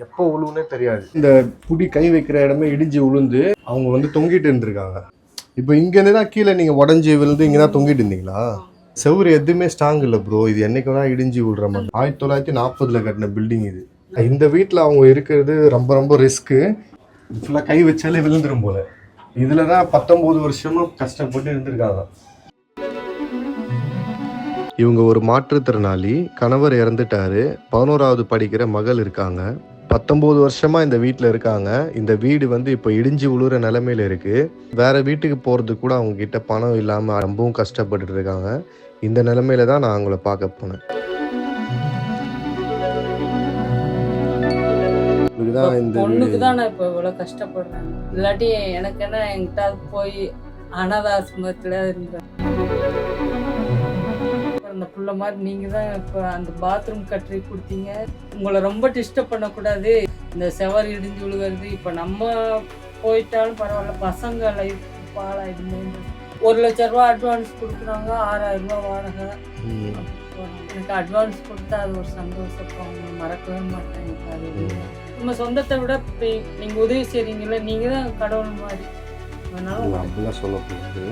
எப்போ விழுவுனே தெரியாது. இந்த புடி கை வைக்கிற இடமே இடிஞ்சு விழுந்து அவங்க வந்து தொங்கிட்டு இருந்திருக்காங்க. இப்போ இங்கேருந்து தான் கீழே நீங்கள் உடஞ்சி விழுந்து இங்கே தான் தொங்கிட்டு இருந்தீங்களா? செவுரு எதுவுமே ஸ்ட்ராங் இல்லை ப்ரோ. இது என்னைக்கு வேணா இடிஞ்சு விழுற மாதிரி. 1940 கட்டின பில்டிங் இது. இந்த வீட்டில் அவங்க இருக்கிறது ரொம்ப ரொம்ப ரிஸ்க்கு. ஃபுல்லாக கை வச்சாலே விழுந்துரும் போல. இதில் தான் 19 வருஷமும் கஷ்டப்பட்டு இருந்திருக்காங்க. இவங்க ஒரு மாற்றுத்திறனாளி. கணவர் இறந்துட்டாரு. 11வது படிக்கிற மகள் இருக்காங்க. 19 வருஷமா இந்த வீட்டில் இருக்காங்க. இந்த வீடு வந்து இப்போ இடிஞ்சு விழுற நிலைமையில இருக்கு. வேற வீட்டுக்கு போறதுக்கு கூட அவங்க கிட்ட பணம் இல்லாம ரொம்பவும் கஷ்டப்பட்டுட்டு இருக்காங்க. இந்த நிலைமையில தான் நான் அவங்கள பார்க்க போனேன். பொண்ணுக்கு தான் நான் இப்போ இவ்வளோ கஷ்டப்படுறேன். இல்லாட்டி எனக்கு என்ன என்கிட்ட போய் அனாதை ஆசிரமத்தில் இருந்தேன். அந்த புள்ள மாதிரி நீங்கள் தான் இப்போ அந்த பாத்ரூம் கட்டி கொடுத்தீங்க. உங்களை ரொம்ப டிஸ்டர்ப் பண்ணக்கூடாது. இந்த செவர் இடிஞ்சு விழுகிறது. இப்போ நம்ம போயிட்டாலும் பரவாயில்ல, பசங்க லைஃப் பாலாயிடுமே. 1 லட்ச ரூபா அட்வான்ஸ் கொடுக்குறாங்க, 6000 ரூபா வாடகை. எனக்கு அட்வான்ஸ் கொடுத்தா அது ஒரு சந்தோஷம், அவங்க மறக்கவே மாட்டேன். எனக்கு அது நம்ம சொந்தத்தை விட நீங்கள் உதவி செய்கிறீங்களே, நீங்கள் தான் கடவுள் மாதிரி. அதனால அப்படிலாம் சொல்லக்கூடாது.